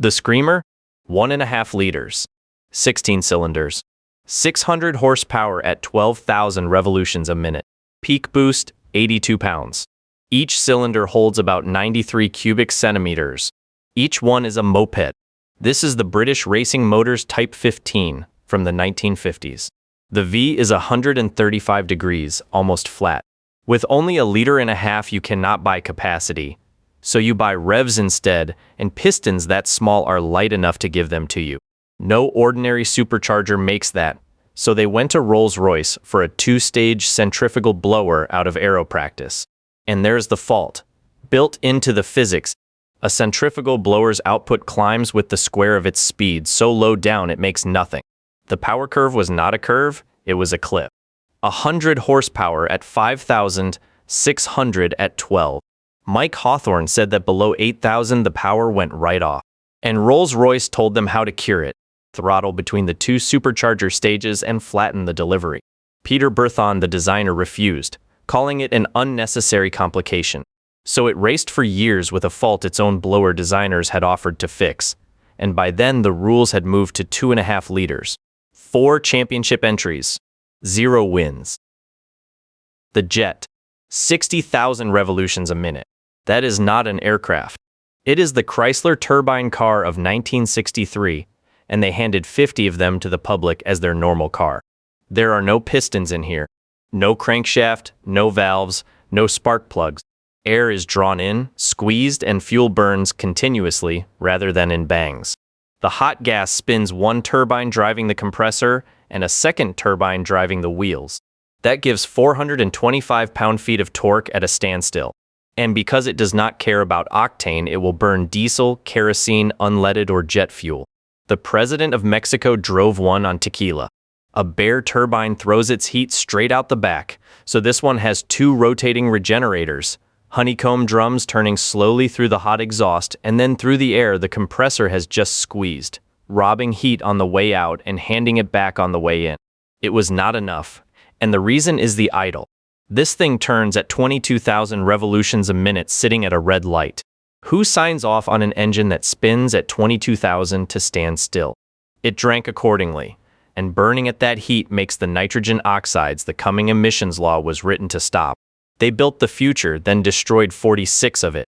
The Screamer, 1.5 liters, 16 cylinders, 600 horsepower at 12,000 revolutions a minute. Peak boost, 82 pounds. Each cylinder holds about 93 cubic centimeters. Each one is a moped. This is the British Racing Motors Type 15 from the 1950s. The V is 135 degrees, almost flat. With only 1.5 liters you cannot buy capacity, so you buy revs instead, and pistons that small are light enough to give them to you. No ordinary supercharger makes that, so they went to Rolls-Royce for a 2-stage centrifugal blower out of aero practice. And there's the fault. Built into the physics, a centrifugal blower's output climbs with the square of its speed so low down it makes nothing. The power curve was not a curve, it was a cliff. 100 horsepower at 5,600 at 12. Mike Hawthorne said that below 8,000 the power went right off. And Rolls-Royce told them how to cure it. Throttle between the 2 supercharger stages and flatten the delivery. Peter Berthon, the designer, refused, calling it an unnecessary complication. So it raced for years with a fault its own blower designers had offered to fix, and by then the rules had moved to 2.5 liters. 4 championship entries, 0 wins. The Jet, 60,000 revolutions a minute. That is not an aircraft. It is the Chrysler Turbine Car of 1963, and they handed 50 of them to the public as their normal car. There are no pistons in here, no crankshaft, no valves, no spark plugs. Air is drawn in, squeezed, and fuel burns continuously rather than in bangs. The hot gas spins one turbine driving the compressor and a second turbine driving the wheels. That gives 425 pound-feet of torque at a standstill. And because it does not care about octane, it will burn diesel, kerosene, unleaded, or jet fuel. The president of Mexico drove one on tequila. A bare turbine throws its heat straight out the back, so this one has 2 rotating regenerators, honeycomb drums turning slowly through the hot exhaust, and then through the air the compressor has just squeezed, robbing heat on the way out and handing it back on the way in. It was not enough, and the reason is the idle. This thing turns at 22,000 revolutions a minute sitting at a red light. Who signs off on an engine that spins at 22,000 to stand still? It drank accordingly, and burning at that heat makes the nitrogen oxides the coming emissions law was written to stop. They built the future, then destroyed 46 of it.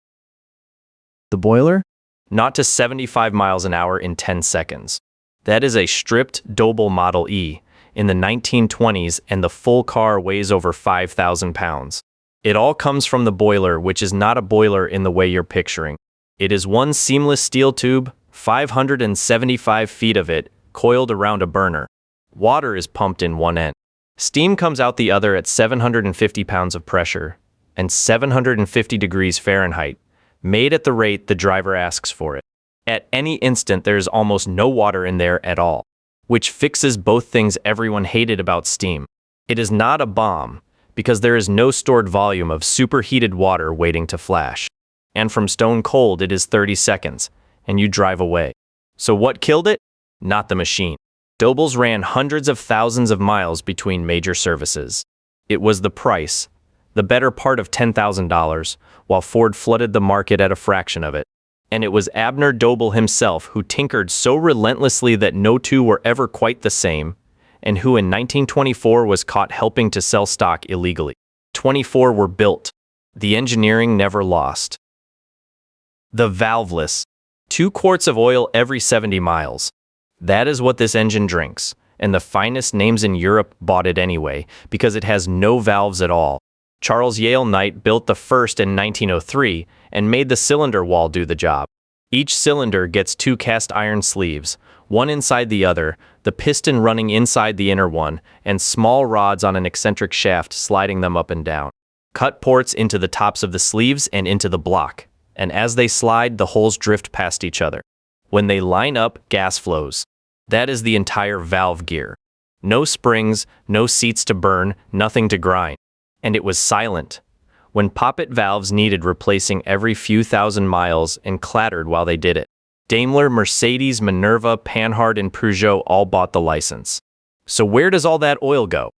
The boiler? Not to 75 miles an hour in 10 seconds. That is a stripped Doble Model E in the 1920s, and the full car weighs over 5,000 pounds. It all comes from the boiler, which is not a boiler in the way you're picturing. It is one seamless steel tube, 575 feet of it, coiled around a burner. Water is pumped in one end. Steam comes out the other at 750 pounds of pressure and 750 degrees Fahrenheit, made at the rate the driver asks for it. At any instant, there is almost no water in there at all, which fixes both things everyone hated about steam. It is not a bomb, because there is no stored volume of superheated water waiting to flash. And from stone cold, it is 30 seconds, and you drive away. So what killed it? Not the machine. Dobles ran hundreds of thousands of miles between major services. It was the price, the better part of $10,000, while Ford flooded the market at a fraction of it. And it was Abner Doble himself who tinkered so relentlessly that no two were ever quite the same, and who in 1924 was caught helping to sell stock illegally. 24 were built. The engineering never lost. The Valveless. 2 quarts of oil every 70 miles. That is what this engine drinks, and the finest names in Europe bought it anyway, because it has no valves at all. Charles Yale Knight built the first in 1903 and made the cylinder wall do the job. Each cylinder gets 2 cast iron sleeves, one inside the other, the piston running inside the inner one, and small rods on an eccentric shaft sliding them up and down. Cut ports into the tops of the sleeves and into the block, and as they slide, the holes drift past each other. When they line up, gas flows. That is the entire valve gear. No springs, no seats to burn, nothing to grind. And it was silent. When poppet valves needed replacing every few thousand miles and clattered while they did it. Daimler, Mercedes, Minerva, Panhard, and Peugeot all bought the license. So where does all that oil go?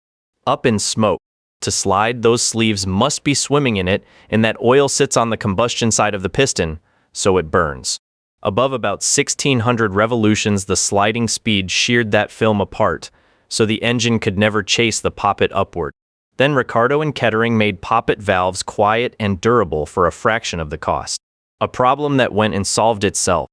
Up in smoke. To slide, those sleeves must be swimming in it, and that oil sits on the combustion side of the piston, so it burns. Above about 1600 revolutions, the sliding speed sheared that film apart, so the engine could never chase the poppet upward. Then Ricardo and Kettering made poppet valves quiet and durable for a fraction of the cost. A problem that went and solved itself.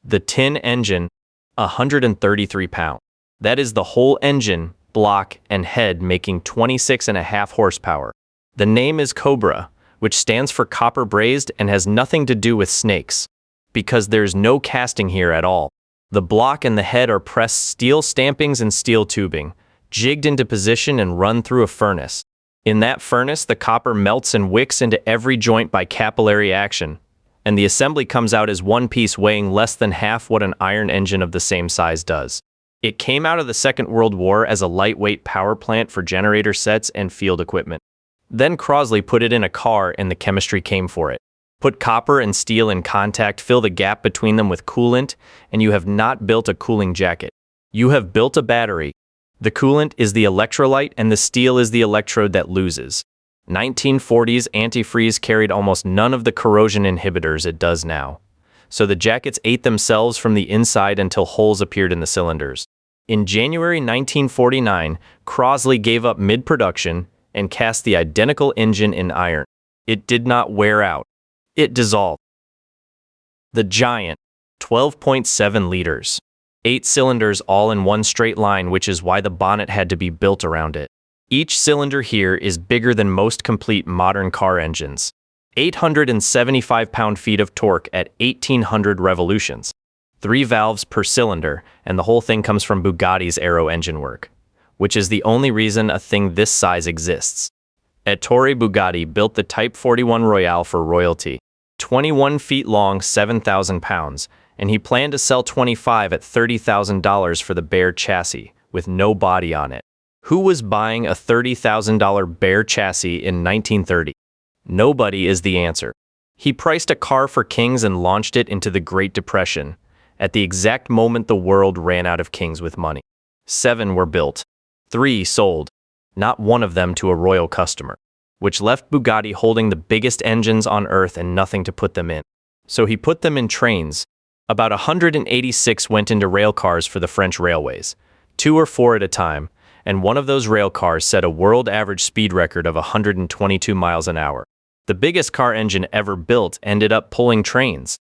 The tin engine, 133 pounds. That is the whole engine, block, and head making 26.5 horsepower. The name is Cobra, which stands for copper brazed and has nothing to do with snakes, because there's no casting here at all. The block and the head are pressed steel stampings and steel tubing, jigged into position and run through a furnace. In that furnace, the copper melts and wicks into every joint by capillary action, and the assembly comes out as one piece weighing less than half what an iron engine of the same size does. It came out of the Second World War as a lightweight power plant for generator sets and field equipment. Then Crosley put it in a car and the chemistry came for it. Put copper and steel in contact, fill the gap between them with coolant, and you have not built a cooling jacket. You have built a battery. The coolant is the electrolyte and the steel is the electrode that loses. 1940s antifreeze carried almost none of the corrosion inhibitors it does now, so the jackets ate themselves from the inside until holes appeared in the cylinders. In January 1949, Crosley gave up mid-production and cast the identical engine in iron. It did not wear out. It dissolved. The giant, 12.7 liters, 8 cylinders all in one straight line, which is why the bonnet had to be built around it. Each cylinder here is bigger than most complete modern car engines. 875 pound-feet of torque at 1800 revolutions. 3 valves per cylinder, and the whole thing comes from Bugatti's aero engine work, which is the only reason a thing this size exists. Ettore Bugatti built the Type 41 Royale for royalty. 21 feet long, 7,000 pounds, and he planned to sell 25 at $30,000 for the bare chassis, with no body on it. Who was buying a $30,000 bare chassis in 1930? Nobody is the answer. He priced a car for kings and launched it into the Great Depression, at the exact moment the world ran out of kings with money. 7 were built. 3 sold, not one of them to a royal customer, which left Bugatti holding the biggest engines on earth and nothing to put them in. So he put them in trains. About 186 went into rail cars for the French railways, 2 or 4 at a time, and one of those rail cars set a world average speed record of 122 miles an hour. The biggest car engine ever built ended up pulling trains.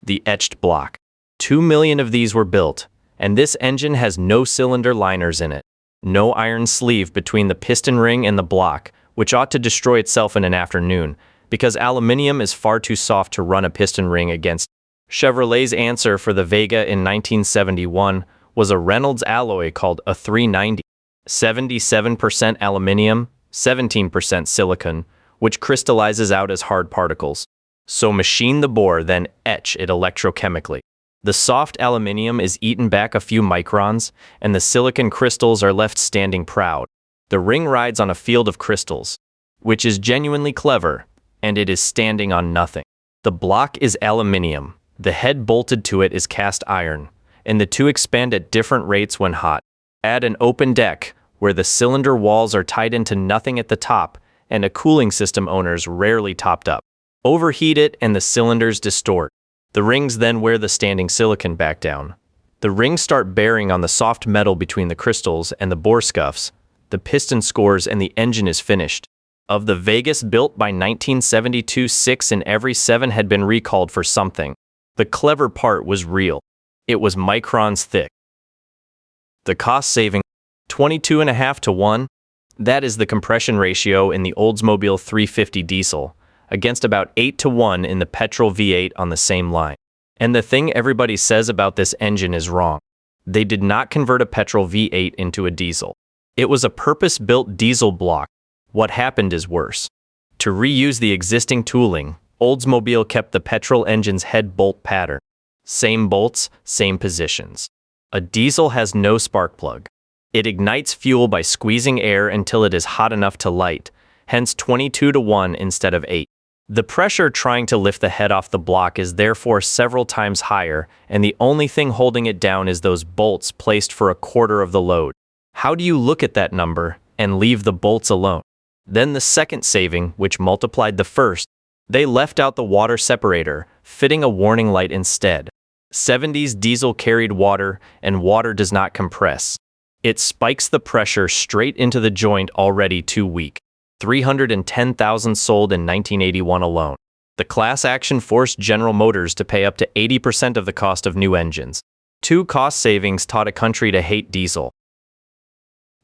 The Etched Block. 2 million of these were built, and this engine has no cylinder liners in it. No iron sleeve between the piston ring and the block, which ought to destroy itself in an afternoon, because aluminium is far too soft to run a piston ring against. Chevrolet's answer for the Vega in 1971 was a Reynolds alloy called a 390. 77% aluminium, 17% silicon, which crystallizes out as hard particles. So machine the bore, then etch it electrochemically. The soft aluminium is eaten back a few microns, and the silicon crystals are left standing proud. The ring rides on a field of crystals, which is genuinely clever, and it is standing on nothing. The block is aluminium, the head bolted to it is cast iron, and the two expand at different rates when hot. Add an open deck, where the cylinder walls are tied into nothing at the top, and a cooling system owners rarely topped up. Overheat it and the cylinders distort. The rings then wear the standing silicon back down. The rings start bearing on the soft metal between the crystals and the bore scuffs. The piston scores and the engine is finished. Of the Vegas built by 1972, 6 in every 7 had been recalled for something. The clever part was real. It was microns thick. The cost saving, 22.5 to 1. That is the compression ratio in the Oldsmobile 350 diesel, against about 8 to 1 in the petrol V8 on the same line. And the thing everybody says about this engine is wrong. They did not convert a petrol V8 into a diesel. It was a purpose-built diesel block. What happened is worse. To reuse the existing tooling, Oldsmobile kept the petrol engine's head bolt pattern. Same bolts, same positions. A diesel has no spark plug. It ignites fuel by squeezing air until it is hot enough to light, hence 22 to 1 instead of 8. The pressure trying to lift the head off the block is therefore several times higher, and the only thing holding it down is those bolts placed for a quarter of the load. How do you look at that number and leave the bolts alone? Then the second saving, which multiplied the first, they left out the water separator, fitting a warning light instead. 70s diesel carried water, and water does not compress. It spikes the pressure straight into the joint already too weak. 310,000 sold in 1981 alone. The class action forced General Motors to pay up to 80% of the cost of new engines. 2 cost savings taught a country to hate diesel.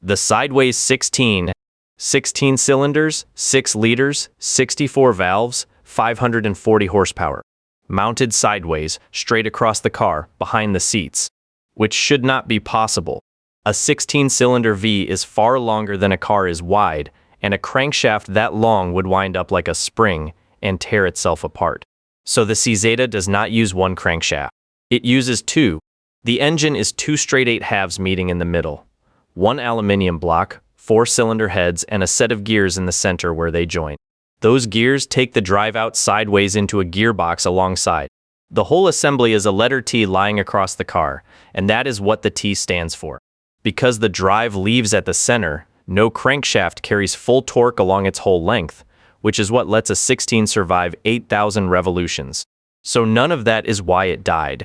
The Sideways 16, 16 cylinders, 6 liters, 64 valves, 540 horsepower. Mounted sideways, straight across the car, behind the seats. Which should not be possible. A 16-cylinder V is far longer than a car is wide, and a crankshaft that long would wind up like a spring and tear itself apart. So the Cizeta does not use 1 crankshaft. It uses 2. The engine is 2 straight 8/2 meeting in the middle. 1 aluminium block, 4 cylinder heads, and a set of gears in the center where they join. Those gears take the drive out sideways into a gearbox alongside. The whole assembly is a letter T lying across the car, and that is what the T stands for. Because the drive leaves at the center, no crankshaft carries full torque along its whole length, which is what lets a 16 survive 8,000 revolutions. So none of that is why it died.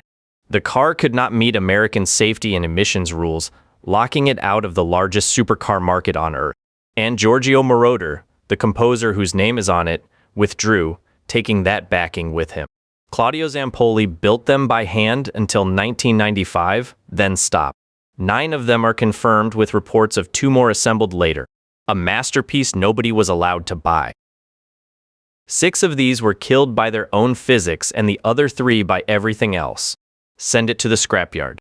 The car could not meet American safety and emissions rules, locking it out of the largest supercar market on Earth. And Giorgio Moroder, the composer whose name is on it, withdrew, taking that backing with him. Claudio Zampoli built them by hand until 1995, then stopped. 9 of them are confirmed with reports of 2 more assembled later. A masterpiece nobody was allowed to buy. 6 of these were killed by their own physics and the other 3 by everything else. Send it to the scrapyard.